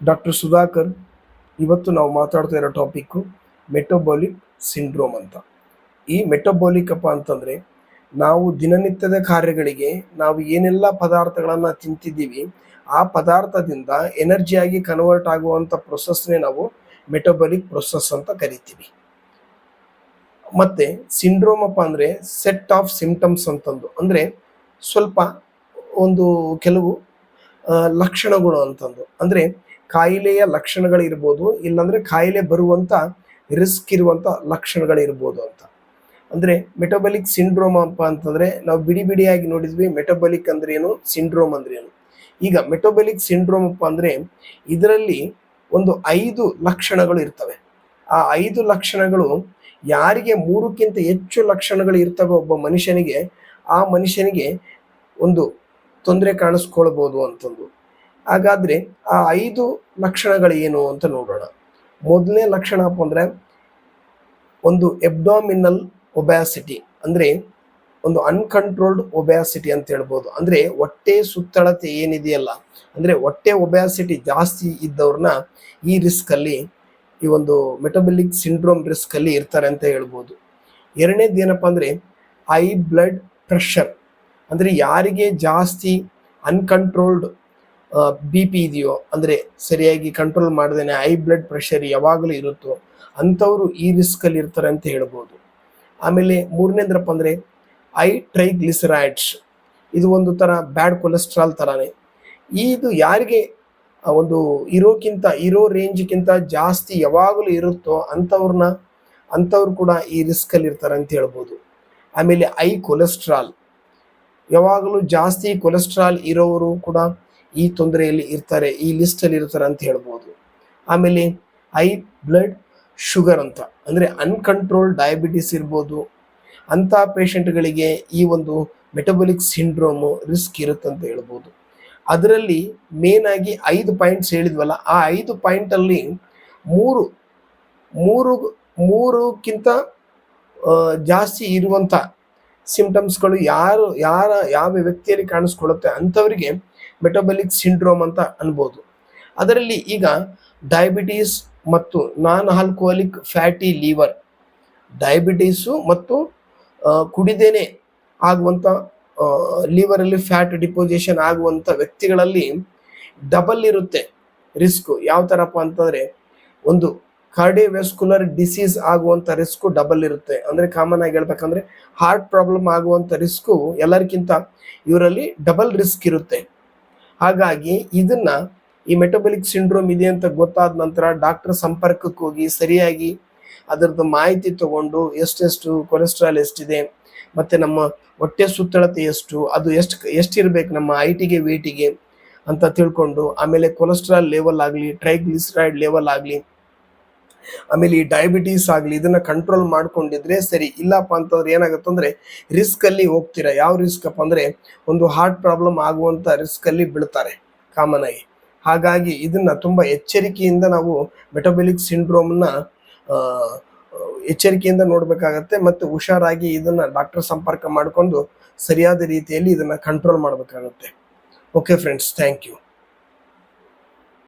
Doctor Sudhakar. ಇವತ್ತು ನಾವು ಮಾತಾಡ್ತಾ ಇರೋ ಟಾಪಿಕ್ಕು ಮೆಟಬಾಲಿಕ್ ಸಿಂಡ್ರೋಮ್ ಅಂತ. ಈ ಮೆಟಬಾಲಿಕ್ ಅಪ್ಪ ಅಂತಂದರೆ ನಾವು ದಿನನಿತ್ಯದ ಕಾರ್ಯಗಳಿಗೆ ನಾವು ಏನೆಲ್ಲ ಪದಾರ್ಥಗಳನ್ನು ತಿಂತಿದ್ದೀವಿ ಆ ಪದಾರ್ಥದಿಂದ ಎನರ್ಜಿಯಾಗಿ ಕನ್ವರ್ಟ್ ಆಗುವಂಥ ಪ್ರೊಸೆಸ್ನೇ ನಾವು ಮೆಟಬಾಲಿಕ್ ಪ್ರೊಸೆಸ್ ಅಂತ ಕರಿತೀವಿ. ಮತ್ತು ಸಿಂಡ್ರೋಮ್ ಅಪ್ಪ ಅಂದರೆ ಸೆಟ್ ಆಫ್ ಸಿಂಪ್ಟಮ್ಸ್ ಅಂತಂದು, ಅಂದರೆ ಸ್ವಲ್ಪ ಒಂದು ಕೆಲವು ಲಕ್ಷಣಗಳು ಅಂತಂದು, ಅಂದರೆ ಕಾಯಿಲೆಯ ಲಕ್ಷಣಗಳಿರ್ಬೋದು, ಇಲ್ಲಾಂದರೆ ಕಾಯಿಲೆ ಬರುವಂಥ ರಿಸ್ಕ್ ಇರುವಂಥ ಲಕ್ಷಣಗಳಿರ್ಬೋದು ಅಂತ. ಅಂದರೆ ಮೆಟಬಾಲಿಕ್ ಸಿಂಡ್ರೋಮ್ ಅಪ್ಪ ಅಂತಂದರೆ ನಾವು ಬಿಡಿ ಬಿಡಿಯಾಗಿ ನೋಡಿದ್ವಿ. ಮೆಟಬಾಲಿಕ್ ಅಂದ್ರೆ ಏನು, ಸಿಂಡ್ರೋಮ್ ಅಂದ್ರೆ ಏನು. ಈಗ ಮೆಟಬಾಲಿಕ್ ಸಿಂಡ್ರೋಮ್ ಅಪ್ಪ ಅಂದರೆ ಇದರಲ್ಲಿ ಒಂದು 5 ಲಕ್ಷಣಗಳು ಇರ್ತವೆ. ಆ 5 ಲಕ್ಷಣಗಳು ಯಾರಿಗೆ 3ಕ್ಕಿಂತ ಹೆಚ್ಚು ಲಕ್ಷಣಗಳು ಇರ್ತವೆ ಒಬ್ಬ ಮನುಷ್ಯನಿಗೆ, ಆ ಮನುಷ್ಯನಿಗೆ ಒಂದು ತೊಂದರೆ ಕಾಣಿಸ್ಕೊಳ್ಬೋದು ಅಂತಂದು. ಹಾಗಾದರೆ ಆ 5 ಲಕ್ಷಣಗಳು ಏನು ಅಂತ ನೋಡೋಣ. ಮೊದಲನೇ ಲಕ್ಷಣ ಅಪ್ಪ ಅಂದರೆ ಒಂದು ಎಬ್ಡಾಮಿನಲ್ ಒಬ್ಯಾಸಿಟಿ, ಅಂದರೆ ಒಂದು ಅನ್ಕಂಟ್ರೋಲ್ಡ್ ಒಬ್ಯಾಸಿಟಿ ಅಂತ ಹೇಳ್ಬೋದು. ಅಂದರೆ ಹೊಟ್ಟೆ ಸುತ್ತಳತೆ ಏನಿದೆಯಲ್ಲ, ಅಂದರೆ ಹೊಟ್ಟೆ ಒಬ್ಯಾಸಿಟಿ ಜಾಸ್ತಿ ಇದ್ದವ್ರನ್ನ ಈ ರಿಸ್ಕಲ್ಲಿ, ಈ ಒಂದು ಮೆಟಬಾಲಿಕ್ ಸಿಂಡ್ರೋಮ್ ರಿಸ್ಕಲ್ಲಿ ಇರ್ತಾರೆ ಅಂತ ಹೇಳ್ಬೋದು. ಎರಡನೇದು ಏನಪ್ಪ ಅಂದರೆ ಹೈ ಬ್ಲಡ್ ಪ್ರೆಷರ್, ಅಂದರೆ ಯಾರಿಗೆ ಜಾಸ್ತಿ ಅನ್ಕಂಟ್ರೋಲ್ಡ್ ಬಿ ಪಿ ಇದೆಯೋ, ಅಂದರೆ ಸರಿಯಾಗಿ ಕಂಟ್ರೋಲ್ ಮಾಡ್ದೇನೆ ಹೈ ಬ್ಲಡ್ ಪ್ರೆಷರ್ ಯಾವಾಗಲೂ ಇರುತ್ತೋ ಅಂಥವರು ಈ ರಿಸ್ಕಲ್ಲಿ ಇರ್ತಾರೆ ಅಂತ ಹೇಳ್ಬೋದು. ಆಮೇಲೆ ಮೂರನೇದ್ರಪ್ಪ ಅಂದರೆ ಹೈ ಟ್ರೈಗ್ಲಿಸರೈಡ್ಸ್, ಇದು ಒಂದು ಥರ ಬ್ಯಾಡ್ ಕೊಲೆಸ್ಟ್ರಾಲ್ ಥರನೇ. ಇದು ಯಾರಿಗೆ ಒಂದು ಇರೋ ರೇಂಜ್ಗಿಂತ ಜಾಸ್ತಿ ಯಾವಾಗಲೂ ಇರುತ್ತೋ ಅಂಥವ್ರು ಕೂಡ ಈ ರಿಸ್ಕಲ್ಲಿ ಇರ್ತಾರೆ ಅಂತ ಹೇಳ್ಬೋದು. ಆಮೇಲೆ ಹೈ ಕೊಲೆಸ್ಟ್ರಾಲ್, ಯಾವಾಗಲೂ ಜಾಸ್ತಿ ಕೊಲೆಸ್ಟ್ರಾಲ್ ಇರೋರು ಕೂಡ ಈ ತೊಂದರೆಯಲ್ಲಿ ಇರ್ತಾರೆ, ಈ ಲಿಸ್ಟಲ್ಲಿ ಇರ್ತಾರೆ ಅಂತ ಹೇಳ್ಬೋದು. ಆಮೇಲೆ ಹೈ ಬ್ಲಡ್ ಶುಗರ್ ಅಂತ, ಅಂದರೆ ಅನ್ಕಂಟ್ರೋಲ್ಡ್ ಡಯಾಬಿಟಿಸ್ ಇರ್ಬೋದು, ಅಂಥ ಪೇಷಂಟ್ಗಳಿಗೆ ಈ ಒಂದು ಮೆಟಬಾಲಿಕ್ ಸಿಂಡ್ರೋಮು ರಿಸ್ಕ್ ಇರುತ್ತಂತ ಹೇಳ್ಬೋದು. ಅದರಲ್ಲಿ ಮೇನಾಗಿ 5 ಪಾಯಿಂಟ್ಸ್ ಹೇಳಿದ್ವಲ್ಲ, ಆ 5 ಪಾಯಿಂಟಲ್ಲಿ ಮೂರಕ್ಕಿಂತ ಜಾಸ್ತಿ ಇರುವಂಥ ಸಿಂಪ್ಟಮ್ಸ್ಗಳು ಯಾವ ವ್ಯಕ್ತಿಯಲ್ಲಿ ಕಾಣಿಸ್ಕೊಳ್ಳುತ್ತೆ ಅಂಥವರಿಗೆ ಮೆಟಬಾಲಿಕ್ ಸಿಂಡ್ರೋಮ್ ಅಂತ ಅನ್ಬೋದು. ಅದರಲ್ಲಿ ಈಗ ಡಯಾಬಿಟೀಸ್ ಮತ್ತು non alcoholic fatty liver, diabetes ಮತ್ತು ಕುಡಿದೇನೆ ಆಗುವಂಥ ಲಿವರಲ್ಲಿ ಫ್ಯಾಟ್ ಡಿಪೋಸಿಷನ್ ಆಗುವಂಥ ವ್ಯಕ್ತಿಗಳಲ್ಲಿ ಡಬಲ್ ಇರುತ್ತೆ ರಿಸ್ಕು. ಯಾವ ಥರಪ್ಪ ಅಂತಂದರೆ ಒಂದು ಕಾರ್ಡಿಯೋವ್ಯಾಸ್ಕ್ಯುಲರ್ ಡಿಸೀಸ್ ಆಗುವಂಥ ರಿಸ್ಕು ಡಬಲ್ ಇರುತ್ತೆ. ಅಂದರೆ ಕಾಮನ್ ಆಗಿ ಹೇಳ್ಬೇಕಂದ್ರೆ ಹಾರ್ಟ್ ಪ್ರಾಬ್ಲಮ್ ಆಗುವಂಥ ರಿಸ್ಕು ಎಲ್ಲರಿಗಿಂತ ಇವರಲ್ಲಿ ಡಬಲ್ ರಿಸ್ಕ್ ಇರುತ್ತೆ. ಹಾಗಾಗಿ ಇದನ್ನು, ಈ ಮೆಟಬಾಲಿಕ್ ಸಿಂಡ್ರೋಮ್ ಇದೆ ಅಂತ ಗೊತ್ತಾದ ನಂತರ ಡಾಕ್ಟರ್ ಸಂಪರ್ಕಕ್ಕೆ ಹೋಗಿ ಸರಿಯಾಗಿ ಅದರದ್ದು ಮಾಹಿತಿ ತಗೊಂಡು ಎಷ್ಟೆಷ್ಟು ಕೊಲೆಸ್ಟ್ರಾಲ್ ಎಷ್ಟಿದೆ, ಮತ್ತು ನಮ್ಮ ಹೊಟ್ಟೆ ಸುತ್ತಳತೆ ಎಷ್ಟು, ಅದು ಎಷ್ಟಿರಬೇಕು ನಮ್ಮ ಹೈಟಿಗೆ ವೇಟಿಗೆ ಅಂತ ತಿಳ್ಕೊಂಡು, ಆಮೇಲೆ ಕೊಲೆಸ್ಟ್ರಾಲ್ ಲೆವೆಲ್ ಆಗಲಿ, ಟ್ರೈಗ್ಲಿಸರೈಡ್ ಲೆವೆಲ್ ಆಗಲಿ, ಆಮೇಲೆ ಈ ಡಯಾಬಿಟೀಸ್ ಆಗಲಿ, ಇದನ್ನು ಕಂಟ್ರೋಲ್ ಮಾಡ್ಕೊಂಡಿದ್ರೆ ಸರಿ. ಇಲ್ಲಪ್ಪ ಅಂತಂದ್ರೆ ಏನಾಗುತ್ತೆ ಅಂದರೆ ರಿಸ್ಕಲ್ಲಿ ಹೋಗ್ತೀರಾ. ಯಾವ ರಿಸ್ಕ್ ಅಪ್ಪ ಅಂದರೆ ಒಂದು ಹಾರ್ಟ್ ಪ್ರಾಬ್ಲಮ್ ಆಗುವಂಥ ರಿಸ್ಕಲ್ಲಿ ಬೀಳ್ತಾರೆ ಕಾಮನ್ ಆಗಿ. ಹಾಗಾಗಿ ಇದನ್ನು ತುಂಬ ಎಚ್ಚರಿಕೆಯಿಂದ ನಾವು ಮೆಟಬಾಲಿಕ್ ಸಿಂಡ್ರೋಮ್ನ ಎಚ್ಚರಿಕೆಯಿಂದ ನೋಡಬೇಕಾಗತ್ತೆ, ಮತ್ತು ಹುಷಾರಾಗಿ ಇದನ್ನು ಡಾಕ್ಟರ್ ಸಂಪರ್ಕ ಮಾಡಿಕೊಂಡು ಸರಿಯಾದ ರೀತಿಯಲ್ಲಿ ಇದನ್ನು ಕಂಟ್ರೋಲ್ ಮಾಡಬೇಕಾಗತ್ತೆ. Okay friends, thank you.